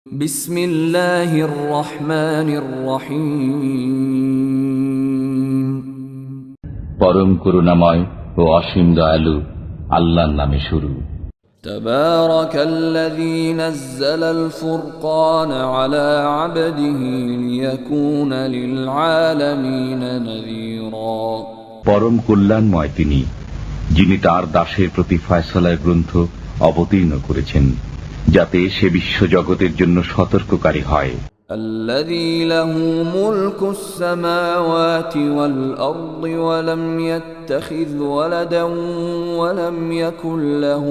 বিসমিল্লাহির রহমানির রহিম। পরম করুণাময় ও অসীম দয়ালু আল্লাহর নামে শুরু। তাবারাকাল্লাযী নাযালাল ফুরকানা আলা আবদিহি লিয়াকুনা লিল আলামিনা নাযীরা। পরম কল্যাণময় তিনি, যিনি তার দাসের প্রতি ফয়সালার গ্রন্থ অবতীর্ণ করেছেন, যাতে সে বিশ্ব জগতের জন্য সতর্ককারী হয়। الذي له ملك السماوات والأرض ولم يتخذ ولدا ولم يكن له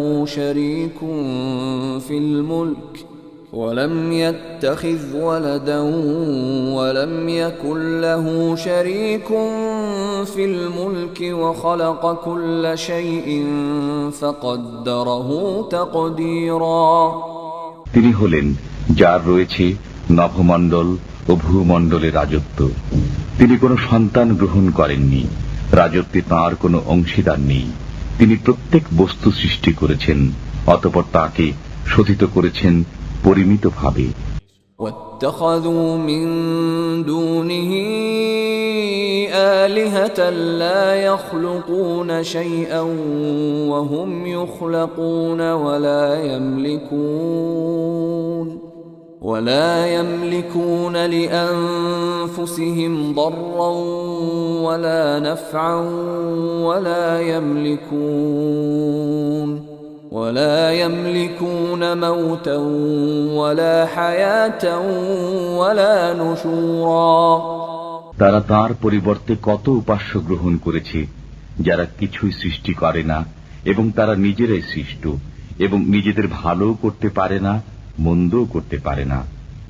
شريك في الملك وخلق كل شيء فقدره تقديرا। তিনি হলেন যার রয়েছে নভমণ্ডল ও ভূমণ্ডলের রাজত্ব। তিনি কোনো সন্তান গ্রহণ করেননি, রাজত্বে তাঁর কোনো অংশীদার নেই। তিনি প্রত্যেক বস্তু সৃষ্টি করেছেন, অতঃপর তাকে শোধিত করেছেন পরিমিতভাবে। واتخذوا من دونه آلهة لا يخلقون شيئا وهم يخلقون ولا يملكون لأنفسهم ضرا ولا نفعا ولا يملكون موتا ولا حياة ولا نشورا। তারা তার পরিবর্তে কত উপাস্য গ্রহণ করেছে, যারা কিছুই সৃষ্টি করে না এবং তারা নিজেরাই সৃষ্ট এবং নিজেদের ভালো করতে পারে না, মন্দও করতে পারে না,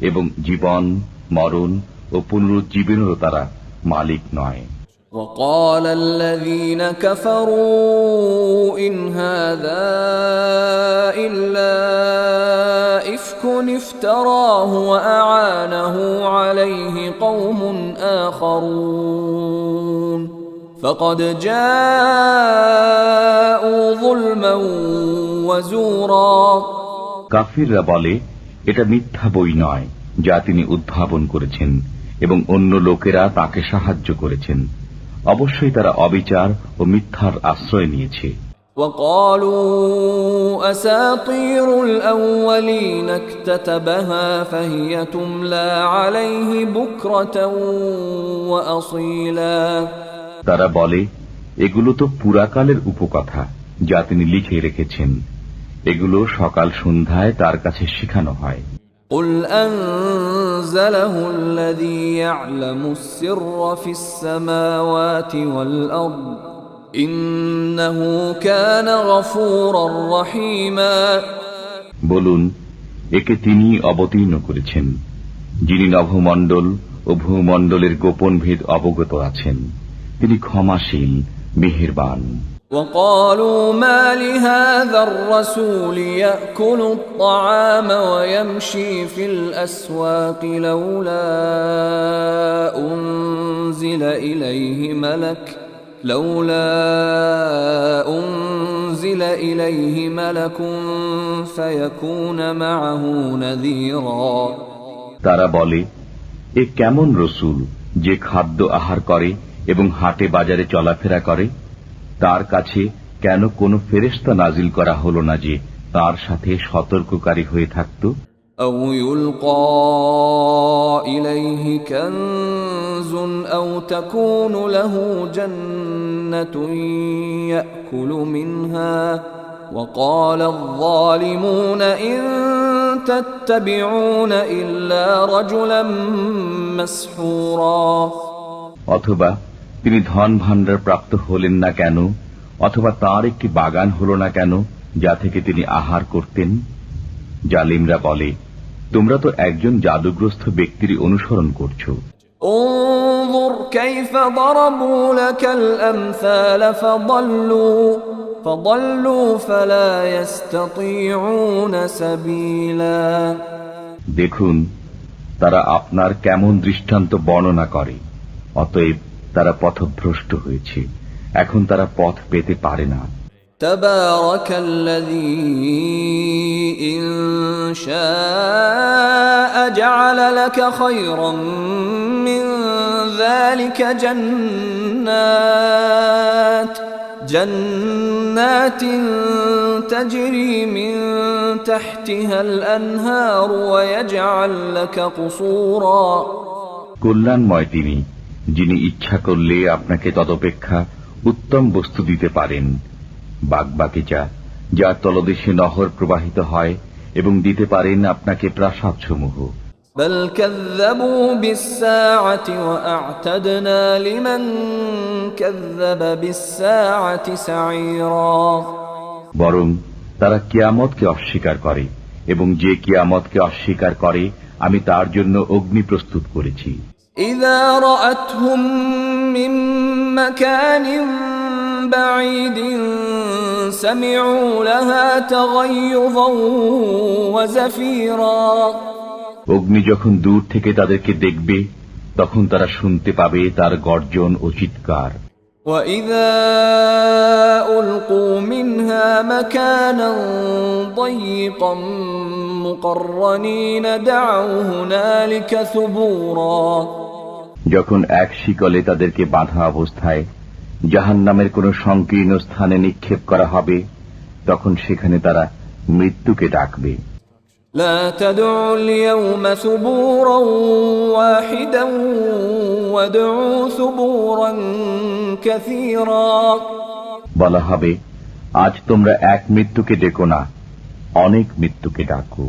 এবং জীবন, মরণ ও পুনরুজ্জীবনেরও তারা মালিক নয়। وقال الذين كفروا إن هذا إلا إفك افتراه وأعانه عليه قوم آخرون فقد جاءوا ظلما وزورا। কাফিররা বলে, এটা মিথ্যা বই নয় যা তিনি উদ্ভাবন করেছেন এবং অন্য লোকেরা তাকে সাহায্য করেছেন। অবশ্যই তারা অবিচার ও মিথ্যার আশ্রয় নিয়েছে। وقالوا أساطير الأولين اكتتبها فهي تملى عليه بكرة وأصيلا। তারা বলে, এগুলো তো পুরাকালের উপকথা যা তিনি লিখে রেখেছেন, এগুলো সকাল সন্ধ্যায় তার কাছে শেখানো হয়। قل أنزله الذي يعلم السر في السماوات والأرض إنه كان غفورا رحيما। বলুন, একে তিনি অবতীর্ণ করেছেন, যিনি নভমণ্ডল ও ভূমণ্ডলের গোপন ভেদ অবগত আছেন। তিনি ক্ষমাশীল, মেহেরবান। وقالوا ما لهذا الرسول يأكل الطعام ويمشي في الأسواق لولا أنزل إليه ملك فيكون معه نذيرا। তারা বলে, এ কেমন রসুল যে খাদ্য আহার করে এবং হাটে বাজারে চলাফেরা করে? তার কাছে কেন কোনো ফেরেশতা নাজিল করা হলো না যে তার সাথে সতর্ককারী হয়ে থাকত? أو يلقى إليه كنز أو تكون له جنة يأكل منها وقال الظالمون إن تتبعون إلا رجلا مسحورا। অথবা তিনি ধন ভাণ্ডার প্রাপ্ত হলেন না কেন, অথবা তার একটি বাগান হল না কেন যা থেকে তিনি আহার করতেন? জালিমরা বলে, তোমরা তো একজন জাদুগ্রস্ত ব্যক্তির অনুসরণ করছো। انظر كيف ضربوا لك الأمثال فضلوا فلا يستطيعون سبيلا। দেখুন, তারা আপনার কেমন দৃষ্টান্ত বর্ণনা করে, অতএব তারা পথভ্রষ্ট হয়েছে, এখন তারা পথ পেতে পারে না। تبارك الذي إن شاء جعل لك خيرا من ذلك جنات تجري من تحتها الأنهار ويجعل لك قصورا কল্যাণময় তিনি, যিনি ইচ্ছা করলে আপনাকে তদপেক্ষা উত্তম বস্তু দিতে পারেন, বাগবাগিচা যার তলদেশে নহর প্রবাহিত হয়, এবং দিতে পারেন আপনাকে প্রাসাদসমূহ। بل كذبوا بالساعة وأعتدنا لمن كذب بالساعة سعيرا বরং তারা কিয়ামতকে অস্বীকার করে, এবং যে কিয়ামতকে অস্বীকার করে আমি তার জন্য অগ্নি প্রস্তুত করেছি। إذا رأتهم من مكان بعيد سمعوا لها تغيظا وزفيرا অগ্নি যখন দূর থেকে তাদেরকে দেখবে, তখন তারা শুনতে পাবে তার গর্জন ও চিৎকার। وَإِذَا أُلْقُوا مِنْهَا مَكَانًا ضَيِّقًا مُقَرَّنِينَ دَعَوْا هُنَالِكَ ثُبُورًا যখন এক শিকলে তাদেরকে বাঁধা অবস্থায় জাহান্নামের কোন সংকীর্ণ স্থানে নিক্ষেপ করা হবে, তখন সেখানে তারা মৃত্যুকে ডাকবে। لا تدعوا اليوم ثبورا واحدا وادعوا ثبورا كثيرا বলা হবে, আজ তোমরা এক মৃত্যুকে ডেকো না, অনেক মৃত্যুকে ডাকো।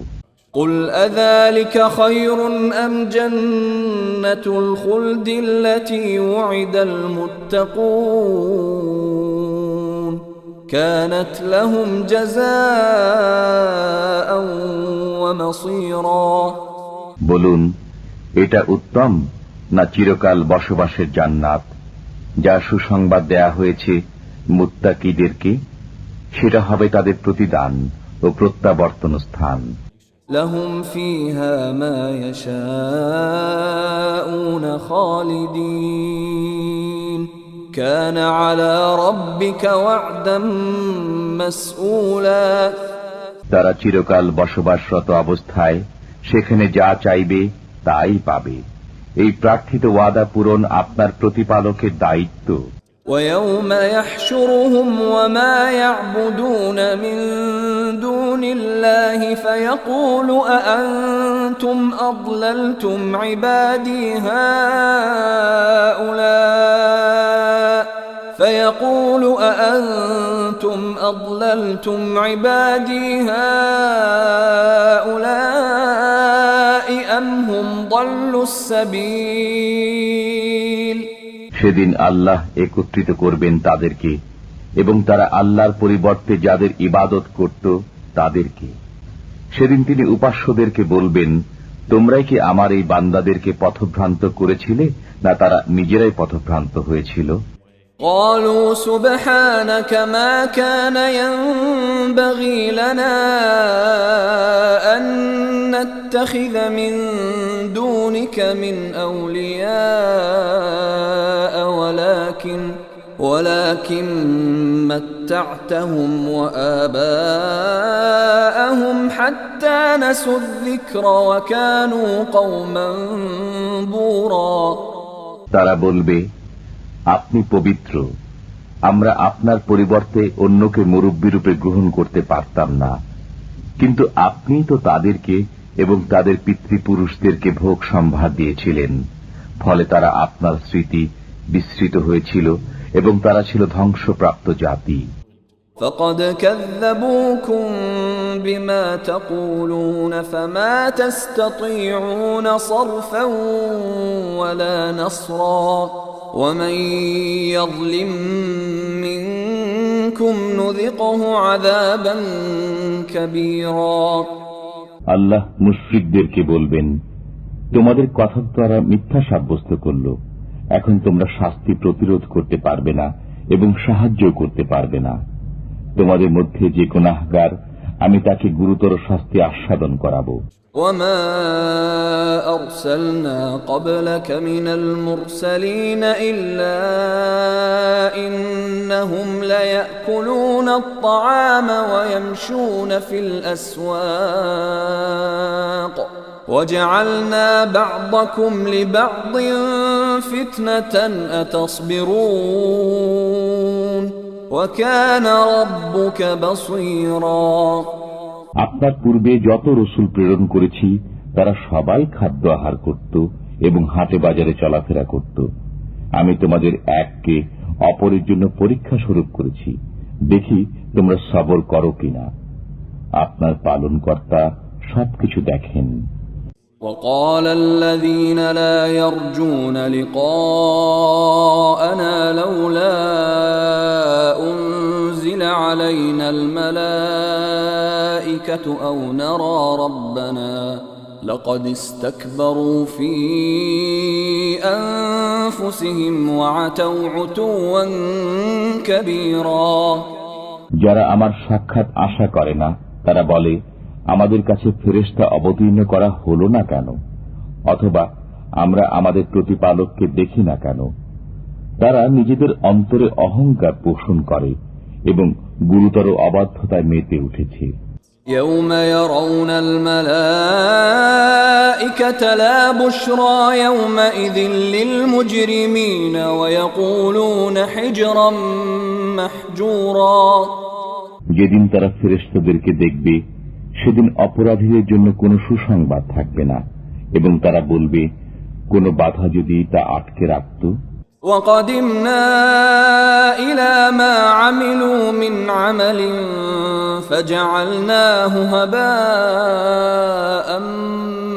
قل أذلك خير أم جنة الخلد التي وعد المتقون كانت لهم جزاء ومصيرا বলুন, এটা উত্তম না চিরকাল বসবাসের জান্নাত, যা সুসংবাদ দেয়া হয়েছে মুত্তাকিদেরকে? সেটা হবে তাদের প্রতিদান ও প্রত্যাবর্তন স্থান। لهم فيها ما يشاءون خالدين كان على ربك وعدا مسئولا তারা চিরকাল বসবাসরত অবস্থায় সেখানে যা চাইবে তাই পাবে। এই প্রার্থিত ওয়াদা পূরণ আপনার প্রতিপালকের দায়িত্ব। ويوم يحشرهم وما يعبدون من دون الله فيقول أأنتم أضللتم عبادي هؤلاء أم هم ضلوا السبيل সেদিন আল্লাহ একত্রিত করবেন তাদেরকে, এবং তারা আল্লাহর পরিবর্তে যাদের ইবাদত করত তাদেরকে। সেদিন তিনি উপাস্যদেরকে বলবেন, তোমরাই কি আমার এই বান্দাদেরকে পথভ্রান্ত করেছিলে, না তারা নিজেরাই পথভ্রান্ত হয়েছিল? قالوا سبحانك ما كان ينبغي لنا أن نتخذ من دونك من أولياء ولكن متعتهم وآباءهم حتى نسوا الذكر وكانوا قوما بورا তারা বলবে, আপনি পবিত্র, আমরা আপনার পরিবর্তে অন্যকে মুরব্বী রূপে গ্রহণ করতে পারতাম না, কিন্তু আপনি তো তাদেরকে এবং তাদের পিতৃপুরুষদেরকে ভোগ সম্ভার দিয়েছিলেন, ফলে তারা আপনার স্মৃতি বিস্মৃত হয়েছিল এবং তারা ছিল ধ্বংসপ্রাপ্ত জাতি। فقد كذبوكم بما تقولون فما تستطيعون صرفا ولا نصرا ومن يظلم منكم نذقه عذابا كبيرا আল্লাহ মুশরিকদেরকে বলবেন, তোমাদের কথা দ্বারা মিথ্যা সাব্যস্ত করল, এখন তোমরা শাস্তি প্রতিরোধ করতে পারবে না এবং সাহায্য করতে পারবে না। তোমাদের মধ্যে যে গুনাহগার আমি তাকে গুরুতর শাস্তি আস্বাদন করাবো। وما أرسلنا قبلك من المرسلين إلا إنهم ليأكلون الطعام ويمشون في الأسواق وجعلنا بعضكم لبعض فتنة أتصبرون وكان ربك بصيرا। আপনার পূর্বে যত রসুল প্রেরণ করেছি তারা সবাই খাদ্য আহার করত এবং হাটে বাজারে চলাফেরা করত। আমি তোমাদের এককে অপরের জন্য পরীক্ষা স্বরূপ করেছি, দেখি তোমরা সবর করো কিনা। আপনার পালনকর্তা সবকিছু দেখেন। وقال الذين لا يرجون لقاءنا لولا أنزل علينا الملائكة أو نرى ربنا لقد استكبروا في أنفسهم وعتوا عتوا كبيرا। যারা আমার সাক্ষাৎ আশা করে না তারা বলে, আমাদের কাছে ফেরেশতা অবতীর্ণ করা হলো না কেন, অথবা আমরা আমাদের প্রতিপালককে দেখি না কেন। তারা নিজেদের অন্তরে অহংকার পোষণ করে এবং গুরুতর অবাধ্যতায় মেতে উঠেছে। يوم يرون الملائكة لا بشرى يومئذ للمجرمين ويقولون حجرا محجورا। যেদিন তারা ফেরেশতাদেরকে দেখবে সেদিন অপরাধীদের জন্য কোনো সুসংবাদ থাকবে না এবং তারা বলবে, কোনো বাধা যদি তা আটকে রাখত। وقدمنا إلى ما عملوا من عمل فجعلناه هباء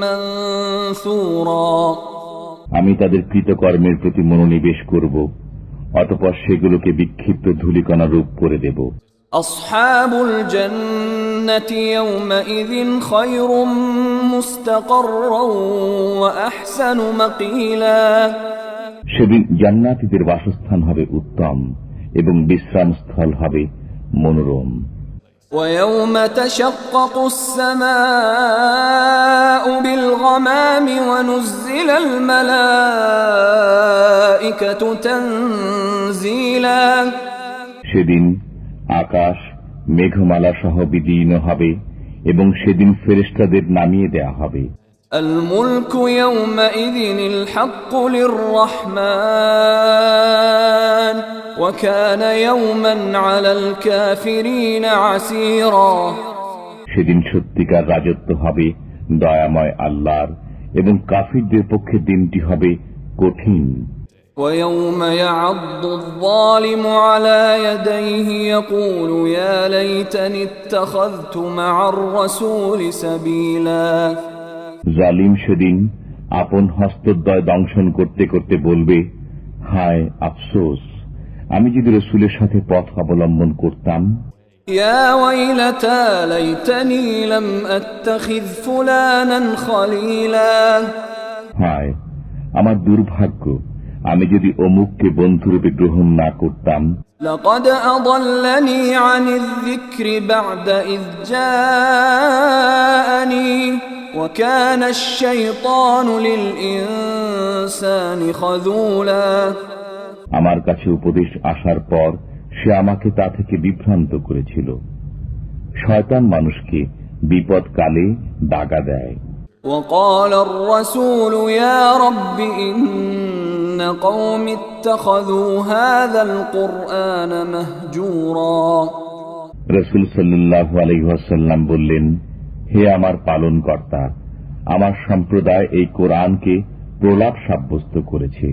منثورا। আমি তাদের কৃতকর্মের প্রতি মনোনিবেশ করব, অতঃপর সেগুলোকে বিক্ষিপ্ত ধূলিকণা রূপ করে দেব। أصحاب الجنة يومئذ خير مستقرا وأحسن مقيلا। সেদিন জান্নাতীদের বাসস্থান হবে উত্তম এবং বিশ্রামস্থল হবে মনোরম। ويوم تشقق السماء بالغمام ونزل الملائكة تنزيلا। সেদিন আকাশ মেঘমালা সহ বিদীর্ণ হবে এবং সেদিন ফেরেশতাদের নামিয়ে দেয়া হবে। الملك يومئذ الحق للرحمن وكان يوما على الكافرين عسيرا। সেদিন সত্যিকার রাজত্ব হবে দয়াময় আল্লাহর এবং কাফিরদের পক্ষে দিনটি হবে কঠিন। ويوم يعض الظالم على يديه يقول يا ليتني اتخذت مع الرسول سبيلا। জালিম সেদিন আপন হস্তদ্বয় দংশন করতে করতে বলবে, হায় আফসোস, আমি যদি রাসূলের সাথে পথ অবলম্বন করতাম। يا ويلتى ليتني لم أتخذ فلانا خليلا। হায় আমার দুর্ভাগ্য, আমি যদি অমুককে বন্ধুরূপে গ্রহণ না করতাম। لقد أضلني عن الذكر بعد إذ جاءني وكان الشيطان للإنسان خذولا। আমার কাছে উপদেশ আসার পর সে আমাকে তা থেকে বিভ্রান্ত করেছিল। শয়তান মানুষকে বিপদকালে দাগা দেয়। وقال الرسول يا رب إن قوم اتخذوا هذا القرآن مهجورا। রাসূল সাল্লাল্লাহু আলাইহি ওয়াসাল্লাম বললেন, হে আমার পালনকর্তা, আমার সম্প্রদায় এই কোরআনকে প্রলাপ সাব্যস্ত করেছে।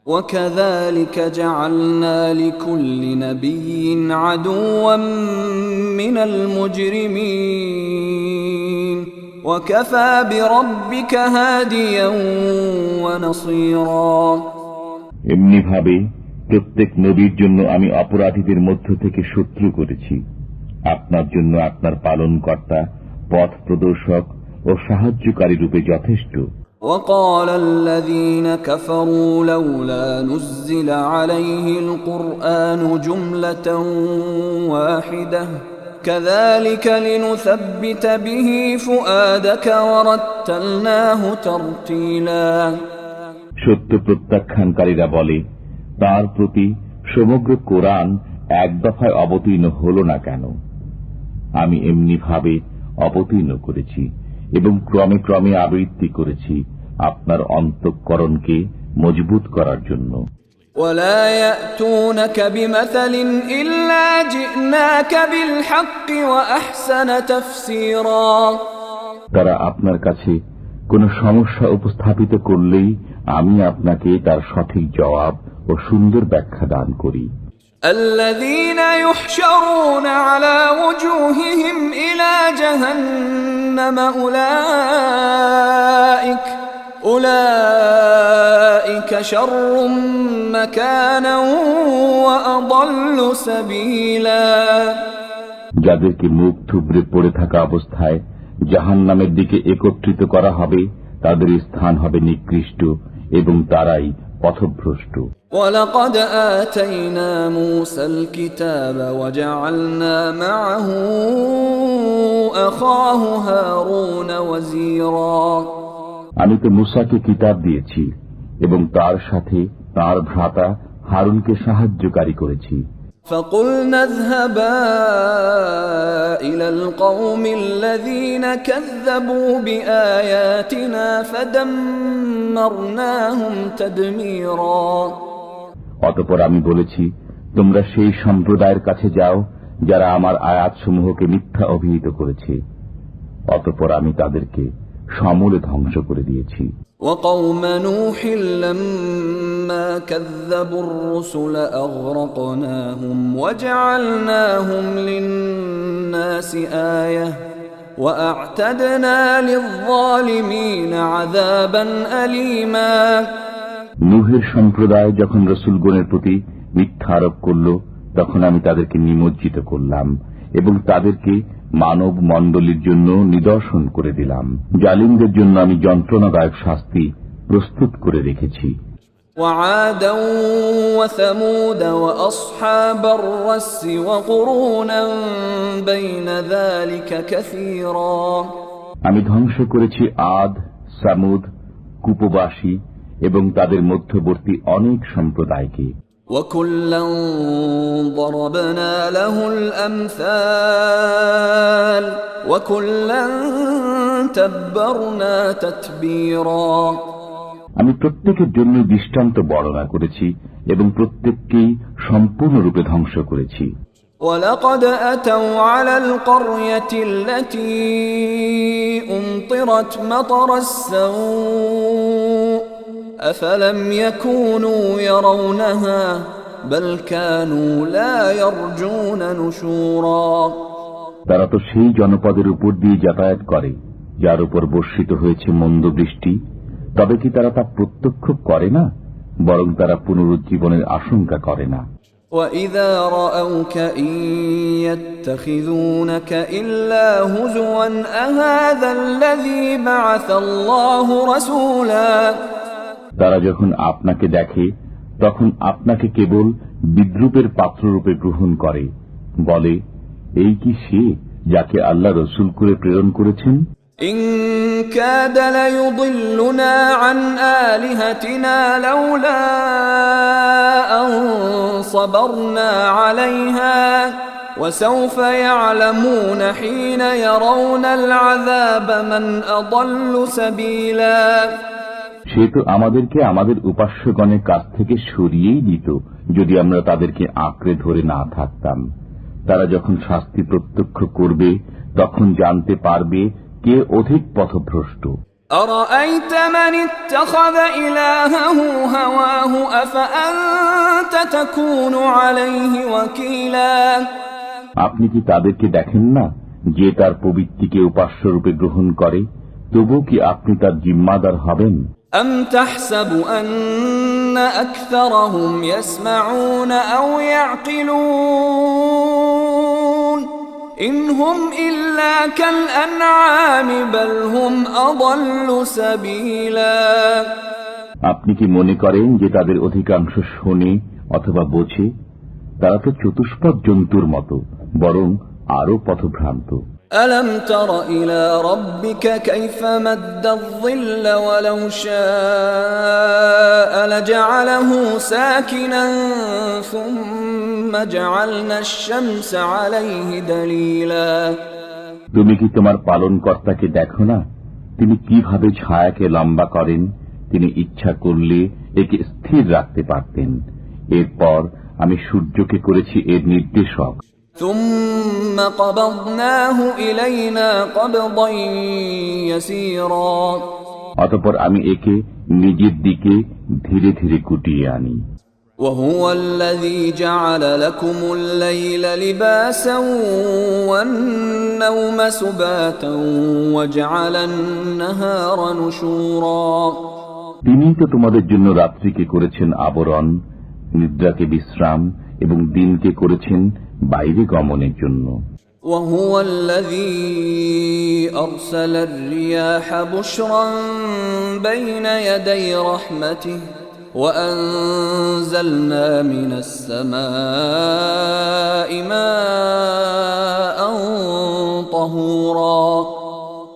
وكذلك جعلنا لكل نبي عدوا من المجرمين وكفى بربك هاديا ونصيرا। এমনি ভাবে প্রত্যেক নবীর জন্য আমি অপরাধীদের মধ্য থেকে শত্রু করেছি। আপনার জন্য আপনার পালনকর্তা পথ প্রদর্শক ও সাহায্যকারী রূপে যথেষ্ট। وقال الذين كفروا لولا نزل عليه القرآن جملة واحدة كذلك لنثبت به فؤادك ورتلناه ترتيلا সত্য প্রত্যাখ্যানকারীরা বলে, তার প্রতি সমগ্র কোরআন এক দফায় অবতীর্ণ হল না কেন? আমি এমনি ভাবে অবতীর্ণ করেছি এবং ক্রমে ক্রমে আবৃত্তি করেছি আপনার অন্তঃকরণকে মজবুত করার জন্য। ولا يأتونك بمثل إلا جئناك بالحق وأحسن تفسيرا তারা আপনার কাছে কোনো সমস্যা উপস্থাপিত করলেই আমি আপনাকে তার সঠিক জবাব ও সুন্দর ব্যাখ্যা দান করি। الذين يحشرون على وجوههم إلى جهنم أولئك شر مكانا وأضل سبيلا যাদেরকে মুখ থুবড়ে পড়ে থাকা অবস্থায় জাহান্নামের দিকে একত্রিত করা হবে, তাদের স্থান হবে নিকৃষ্ট এবং তারাই পথভ্রষ্ট। ولقد آتينا موسى الكتاب وجعلنا معه أخاه هارون وزيرا আমি তো মুসাকে কিতাব দিয়েছি এবং তার সাথে তার ভ্রাতা হারুনকে সাহায্যকারী করেছি। فقلنا اذهبا إلى القوم الذين كذبوا بآياتنا فدمرناهم تدميرا অতঃপর আমি বলেছি, তোমরা সেই সম্প্রদায়ের কাছে যাও যারা আমার আয়াতসমূহকে মিথ্যা অভিহিত করেছে। অতঃপর আমি তাদেরকে সমূলে ধ্বংস করে দিয়েছি। وقوم نوح لما كذبوا الرسل أغرقناهم وجعلناهم للناس آية وأعتدنا للظالمين عذابا أليما নূহের সম্প্রদায় যখন রসুলগণের প্রতি মিথ্যা আরোপ করল, তখন আমি তাদেরকে নিমজ্জিত করলাম এবং তাদেরকে মানব মণ্ডলীর জন্য নিদর্শন করে দিলাম। জালিমদের জন্য আমি যন্ত্রণাদায়ক শাস্তি প্রস্তুত করে রেখেছি। وعادا وثمود وأصحاب الرس وقرونا بين ذلك كثيرا আমি ধ্বংস করেছি আদ, সামুদ, কুপবাসী এবং তাদের মধ্যবর্তী অনেক সম্প্রদায়কে। وكلا ضربنا له الأمثال وكلا تبرنا تتبيرا আমি প্রত্যেকের জন্য দৃষ্টান্ত বর্ণনা করেছি এবং প্রত্যেককেই সম্পূর্ণরূপে ধ্বংস করেছি। ولقد أتوا على القرية التي أمطرت مطر السوء أفلم يكونوا يرونها بل كانوا لا يرجون نشورا তারা তো সেই জনপদের উপর দিয়ে যাতায়াত করে যার উপর বর্ষিত হয়েছে মন্দ বৃষ্টি, তবে কি তারা তা প্রত্যক্ষ করে না, বরং তারা পুনরুজ্জীবনের আশঙ্কা করে না। وَإِذَا رَأَوْكَ إِن يَتَّخِذُونَكَ إِلَّا هُزُوًا أَهَذَا الَّذِي بَعَثَ اللَّهُ رَسُولًا তারা যখন আপনাকে দেখে তখন আপনাকে কেবল বিদ্রুপের পাত্ররূপে গ্রহণ করে, বলে, এই কি সে যাকে আল্লাহ রসুল করে প্রেরণ করেছেন? إِن كَادَ لَيُضِلُّنَا عَنْ آلِهَتِنَا لَوْلَا أَن صَبَرْنَا عَلَيْهَا وَسَوْفَ يَعْلَمُونَ حِينَ يَرَوْنَ الْعَذَابَ مَنْ أَضَلُّ سَبِيلًا সে তো আমাদেরকে আমাদের উপাস্যগণের কাছ থেকে সরিয়েই দিত যদি আমরা তাদেরকে আঁকড়ে ধরে না থাকতাম। তারা যখন শাস্তি প্রত্যক্ষ করবে তখন জানতে পারবে কে অধিক পথভ্রষ্ট। أَرَأَيْتَ مَنِ اتَّخَذَ إِلَٰهَهُ هَوَاهُ أَفَأَنتَ تَكُونُ عَلَيْهِ وَكِيلًا আপনি কি তাদেরকে দেখেন না যে তার প্রবৃত্তিকে উপাস্যরূপে গ্রহণ করে? তবু কি আপনি তার জিম্মাদার হবেন? أَمْ تَحْسَبُ أَنَّ أَكْثَرَهُمْ يَسْمَعُونَ أَوْ يَعْقِلُونَ إِنْ هُمْ إِلَّا كَالْأَنْعَامِ بَلْ هُمْ أَضَلُّ سَبِيلًا আপনি কি মনে করেন যে তাদের অধিকাংশ শোনে অথবা বোঝে? তারা তো চতুষ্পদ জন্তুর মতো, বরং আরো পথভ্রান্ত। ألم تر إلى ربك كيف مد الظل ولو شاء لجعله ساكنا ثم جعلنا الشمس عليه دليلا। তুমি কি তোমার পালনকর্তাকে দেখো না, তিনি কিভাবে ছায়াকে লম্বা করেন? তিনি ইচ্ছা করলে একে স্থির রাখতে পারতেন। এরপর আমি সূর্যকে করেছি এর নির্দেশক। ثم قبضناه إلينا قبضا يسيرا। অতঃপর আমি একে নিজের দিকে ধীরে ধীরে গুটিয়ে আনি। وهو الذي جعل لكم الليل لباسا والنوم سباتا وجعل النهار نشورا। তিনি তো তোমাদের জন্য রাত্রিকে করেছেন আবরণ, নিদ্রাকে বিশ্রাম এবং দিনকে করেছেন বাইরে গমনের জন্য। وهو الذي أرسل الرياح بشرا بين يدي رحمته وأنزلنا من السماء ماء طهورا।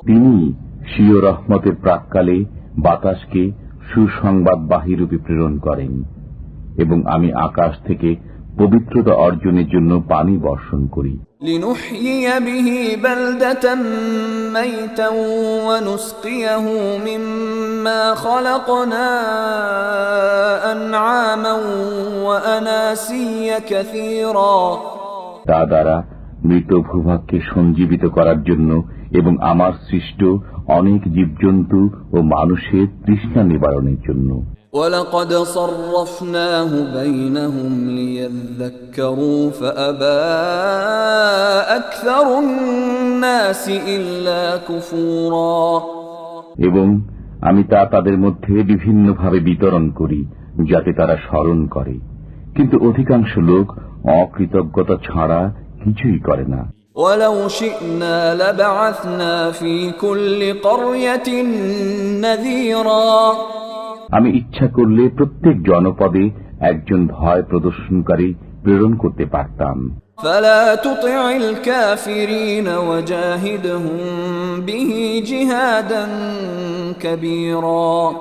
তিনি স্বীয় রহমতের প্রাক্কালে বাতাসকে সুসংবাদবাহী রূপে প্রেরণ করেন এবং আমি আকাশ থেকে পবিত্রতা অর্জনের জন্য পানি বর্ষণ করি। لنحيي به بلدة ميتا ونسقيه مما خلقنا أنعاما وأناسيا كثيرا। তা দ্বারা মৃত ভূভাগকে সঞ্জীবিত করার জন্য এবং আমার সৃষ্ট অনেক জীবজন্তু ও মানুষের তৃষ্ণা নিবারণের জন্য। وَلَقَدْ صَرَّفْنَاهُ بَيْنَهُمْ لِيَذَّكَّرُوا فَأَبَى أَكْثَرُ النَّاسِ إِلَّا كُفُورًا। এবং আমি তা তাদের মধ্যে বিভিন্নভাবে বিতরণ করি যাতে তারা স্মরণ করে, কিন্তু অধিকাংশ লোক অকৃতজ্ঞতা ছাড়া কিছুই করে না। وَلَوْ شِئْنَا لَبَعَثْنَا فِي كُلِّ قَرْيَةٍ نَذِيرًا। আমি ইচ্ছা করলে প্রত্যেক জনপদে একজন ভয় প্রদর্শনকারী প্রেরণ করতে পারতাম। فَلَا تُطِعِ الْكَافِرِينَ وَجَاهِدْهُمْ بِهِ جِهَادًا كَبِيرًا।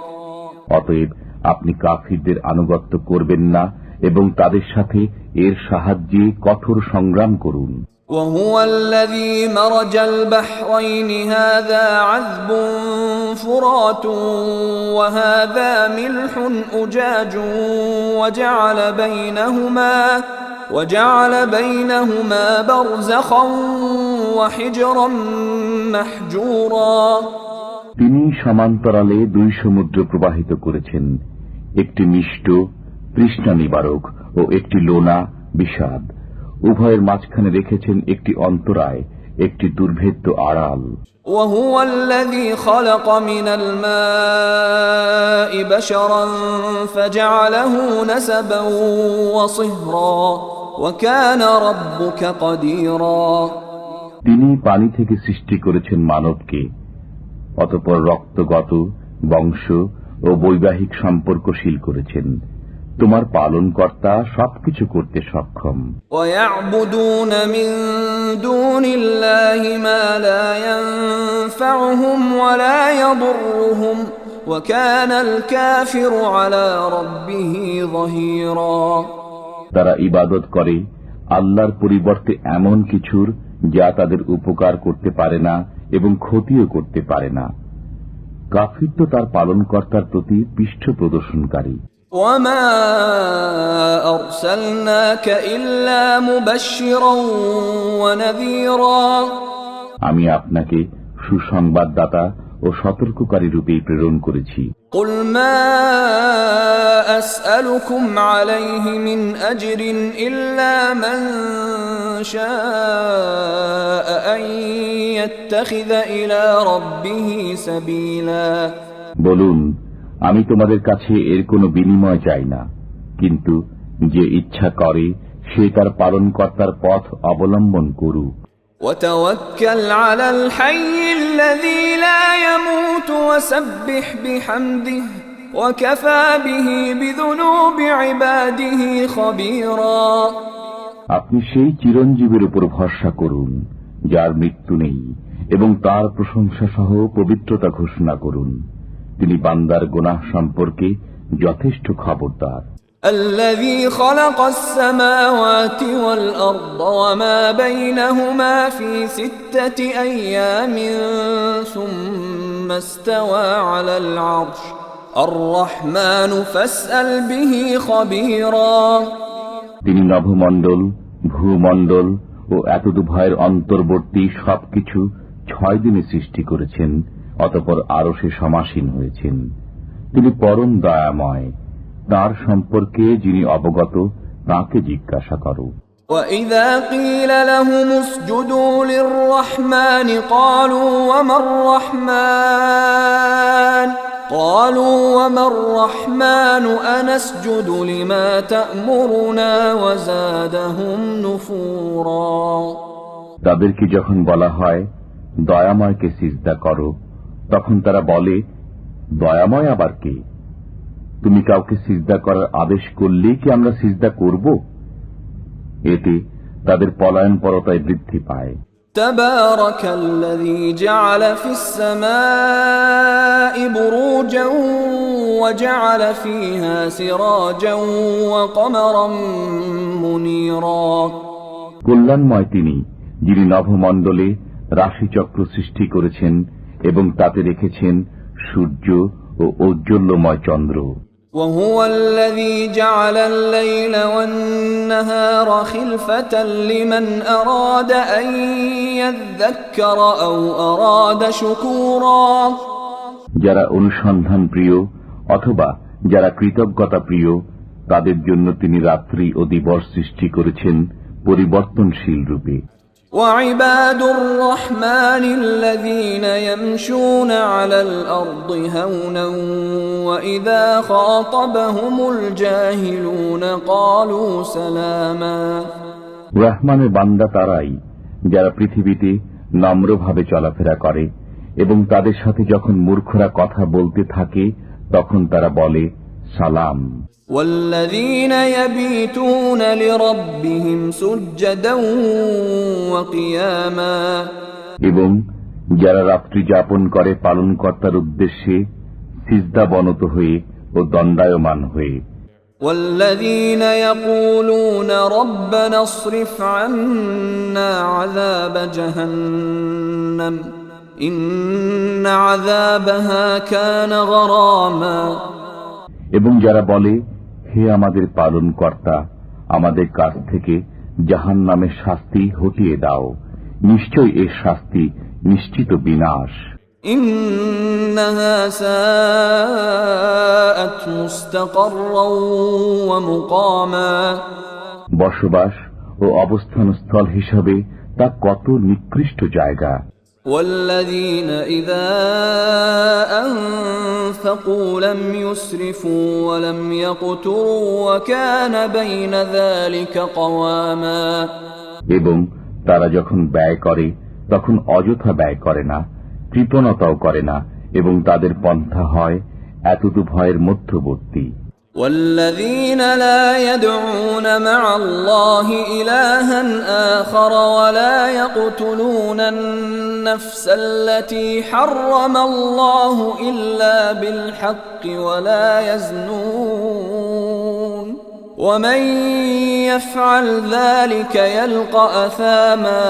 অতএব আপনি কাফিরদের আনুগত্য করবেন না এবং তাদের সাথে এর সাহায্যে কঠোর সংগ্রাম করুন। وهو الذي مرج البحرين هذا عذب فرات وهذا ملح أجاج وجعل بينهما برزخا وحجرا محجورا। তিনি সমান্তরালে দুই সমুদ্র প্রবাহিত করেছেন, একটি মিষ্ট তৃষ্ণা নিবারক ও একটি লোনা বিষাদ। উভয়ের মাঝখানে রেখেছেন একটি অন্তরায়, একটি দুর্ভেদ্য আড়াল। وهو الذي خلق من الماء بشرا فجعله نسبا وصهرا وكان ربك قديرا। তিনি পানি থেকে সৃষ্টি করেছেন মানবকে, অতঃপর রক্তগত বংশ ও বৈবাহিক সম্পর্কশীল করেছেন। তোমার পালনকর্তা সবকিছু করতে সক্ষম। وَيَعْبُدُونَ مِن دُونِ اللَّهِ مَا لَا يَنفَعُهُمْ وَلَا يَضُرُّهُمْ وَكَانَ الْكَافِرُ عَلَى رَبِّهِ ظَهِيرًا। তারা ইবাদত করে আল্লাহর পরিবর্তে এমন কিছুর যা তাদের উপকার করতে পারে না এবং ক্ষতিও করতে পারে না। কাফির তো তার পালনকর্তার প্রতি পৃষ্ঠ প্রদর্শনকারী। وَمَا أَرْسَلْنَاكَ إِلَّا مُبَشِّرًا وَنَذِيرًا। আমি আপনাকে সুসংবাদদাতা ও সতর্ককারী রূপেই প্রেরণ করেছি। قُلْ مَا أَسْأَلُكُمْ عَلَيْهِ مِنْ أَجْرٍ إِلَّا مَنْ شَاءَ أَنْ يَتَّخِذَ إِلَى رَبِّهِ سَبِيلًا। বলুন, আমি তোমাদের কাছে এর কোনো বিনিময় চাই না, কিন্তু যে ইচ্ছা করে সে তার পালনকর্তার পথ অবলম্বন করুক। وَتَوَكَّلْ عَلَى الْحَيِّ الَّذِي لَا يَمُوتُ وَسَبِّحْ بِحَمْدِهِ وَكَفَى بِهِ بِذُنُوبِ عِبَادِهِ خَبِيرًا। আপনি সেই চিরঞ্জীবের উপর ভরসা করুন যার মৃত্যু নেই, এবং তার প্রশংসা সহ পবিত্রতা ঘোষণা করুন। তিনি বান্দার গুনাহ সম্পর্কে যথেষ্ট খবরদার। الذي خلق السماوات والأرض وما بينهما في 6 أيام ثم استوى على العرش الرحمن فاسأل به خبيرا। তিনি নভমণ্ডল, ভূমণ্ডল ও এতদুভয়ের অন্তর্বর্তী সবকিছু 6 দিনে সৃষ্টি করেছেন, অতঃপর আরশে সমাসীন হয়েছেন। তিনি পরম দয়াময়, তার সম্পর্কে যিনি অবগত তাকে জিজ্ঞাসা করো। وَإِذَا قِيلَ لَهُمُ اسْجُدُوا لِلرَّحْمَنِ قَالُوا وَمَا الرَّحْمَنُ أَنَسْجُدُ لِمَا تَأْمُرُنَا وَزَادَهُمْ نُفُورًا। তাদেরকে যখন বলা হয় দয়াময়কে সিজদা করো, তখন তারা বলে, দয়াময় আবার কে? তুমি কাউকে সিজদা করার আদেশ করলেই কি আমরা সিজদা করব? এতে তাদের পলায়নপরতায় বৃদ্ধি পায়। تبارك الذي جعل في السماء بروجا وجعل فيها سراجا وقمرا منيرا। কল্যাণময় তিনি, যিনি নভমণ্ডলে রাশিচক্র সৃষ্টি করেছেন এবং তাতে রেখেছেন সূর্য ও ঔজ্জ্বল্যময় চন্দ্র। وهو الذي جعل الليل والنهار خلفة لمن أراد أن يذكر أو أراد شكورا। যারা অনুসন্ধান প্রিয় অথবা যারা কৃতজ্ঞতা প্রিয়, তাদের জন্য তিনি রাত্রি ও দিবস সৃষ্টি করেছেন পরিবর্তনশীল রূপে। وعباد الرحمن الذين يمشون على الأرض هونا وإذا خاطبهم الجاهلون قالوا سلاما। রহমানের বান্দা তারাই যারা পৃথিবীতে নম্রভাবে চলাফেরা করে এবং তাদের সাথে যখন মূর্খরা কথা বলতে থাকে তখন তারা বলে সালাম। والذين يبيتون لربهم سجدا وقياما। এবং যারা রাত্রি যাপন করে পালনকর্তার উদ্দেশ্যে সিজদাবনত হয়ে ও দণ্ডায়মান হয়ে। والذين يقولون ربنا اصرف عنا عذاب جهنم إن عذابها كان غراما। এবং যারা বলে, হে আমাদের পালনকর্তা, আমাদের কাছ থেকে জাহান্নামের শাস্তি হটিয়ে দাও, নিশ্চয় এর শাস্তি নিশ্চিত বিনাশ। ইন্নাহা সাআত মুস্তাকাররাও ওয়া মুকামা। বসবাস ও অবস্থানস্থল হিসাবে তা কত নিকৃষ্ট জায়গা। والذين إذا أنفقوا لم يسرفوا ولم يقتروا وكان بين ذلك قواما। এবং তারা যখন ব্যয় করে তখন অযথা ব্যয় করে না, কৃপণতাও করে না, এবং তাদের পন্থা হয় এতদুভয়ের মধ্যবর্তী। والذين لا يدعون مع الله إلها آخر ولا يقتلون النفس التي حرم الله إلا بالحق ولا يزنون ومن يفعل ذلك يلقى أثاما।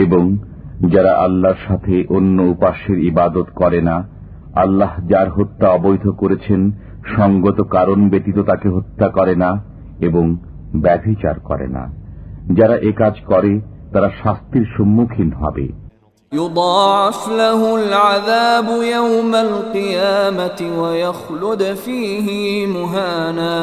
এবং যারা আল্লাহর সাথে অন্য উপাস্যের ইবাদত করে না, আল্লাহ যার হত্যা অবৈধ করেছেন সঙ্গত কারণ ব্যতীত তাকে হত্যা করে না এবং ব্যভিচার করে না, যারা এ কাজ করে তারা শাস্তির সম্মুখীন হবে। يضاعف له العذاب يوم القيامة ويخلد فيه مهانا।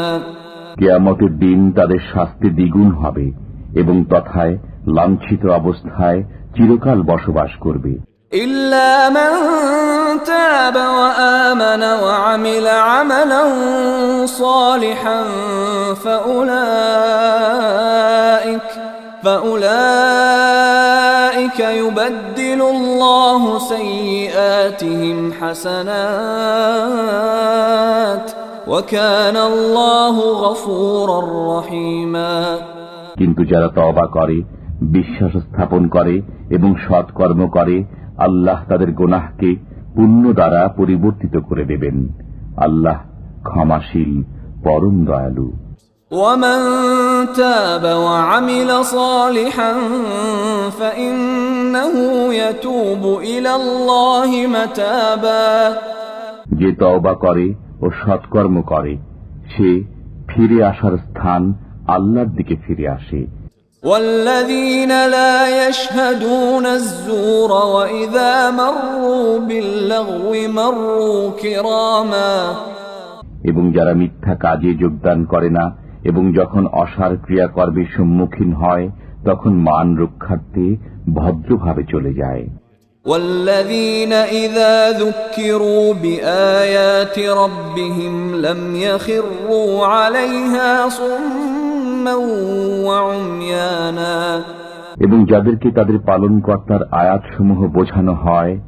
কিয়ামতের দিন তাদের শাস্তি দ্বিগুণ হবে এবং তথায় লাঞ্ছিত অবস্থায় চিরকাল বসবাস করবে। إلا من تاب وآمن وعمل عملا صالحا فأولئك يبدل الله سيئاتهم حسنات وكان الله غفورا رحيما। কিন্তু যারা তওবা করে, বিশ্বাস স্থাপন করে এবং সৎকর্ম করে, আল্লাহ তাদের গুনাহকে পুণ্য দ্বারা পরিবর্তিত করে দেবেন। আল্লাহ ক্ষমাশীল, পরম দয়ালু। ومن تاب وعمل صالحا فإنه يتوب إلى الله متابا যে তওবা করে ও সৎকর্ম করে, সে ফিরে আসার স্থান আল্লাহর দিকে ফিরে আসে। والذين لا يشهدون الزور وإذا مروا باللغو مروا كراما এবং যারা মিথ্যা কাজে যোগদান করে না এবং যখন অসার ক্রিয়াকর্মের সম্মুখীন হয় তখন মান রক্ষার্থে ভদ্রভাবে চলে যায়। والذين إذا ذكروا بآيات ربهم لم يخروا عليها صما وعميانا এবং যাদেরকে তাদের পালনকর্তার আয়াতসমূহ বোঝানো হয়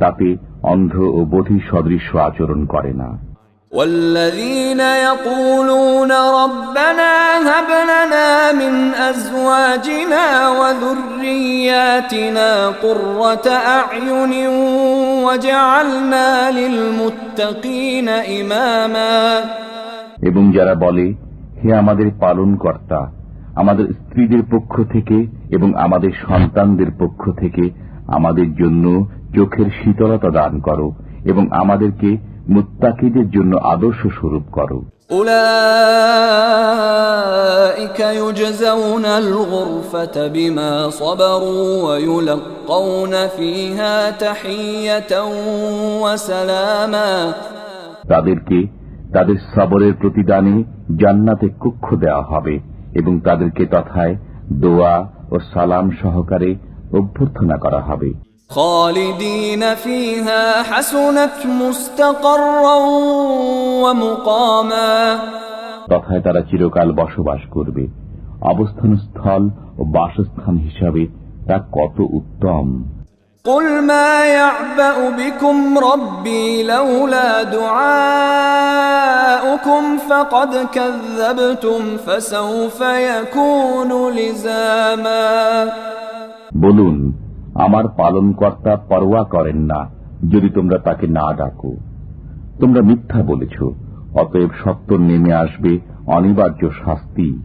তাতে অন্ধ ও বধির সদৃশ্য আচরণ করে না। والذين يقولون ربنا هب لنا من أزواجنا وذرياتنا قرة أعين واجعلنا للمتقين إماما এবং যারা বলে, হে আমাদের পালনকর্তা, আমাদের স্ত্রীদের পক্ষ থেকে এবং আমাদের সন্তানদের পক্ষ থেকে আমাদের জন্য চোখের শীতলতা দান করো এবং আমাদেরকে মুত্তাকিদের জন্য আদর্শ স্বরূপ করো। উলাইকা ইউজজাউনা আল-গুরফাতা বিমা সাবারু ওয়া ইউলাক্কাউনা ফিহা তাহিয়াতাও ওয়া সালামা তাদেরকে তাদের সবরের প্রতিদানে জান্নাতে কক্ষ দেওয়া হবে এবং তাদেরকে তথায় দোয়া ও সালাম সহকারে অভ্যর্থনা করা হবে। খালিদিন ফিহা হাসুনাত মুস্তাকাররাও ওয়া মুকামা তথায় তারা চিরকাল বসবাস করবে। অবস্থানস্থল ও বাসস্থান হিসাবে তা কত উত্তম। قل ما يعبأ بكم ربي لولا دعاؤكم فقد كذبتم فسوف يكون لزاما বলুন, আমার পালনকর্তা পরোয়া করেন না যদি তোমরা তাকে না ডাকো। তোমরা মিথ্যা বলেছ, অতএব সত্য নেমে আসবে অনিবার্য শাস্তি।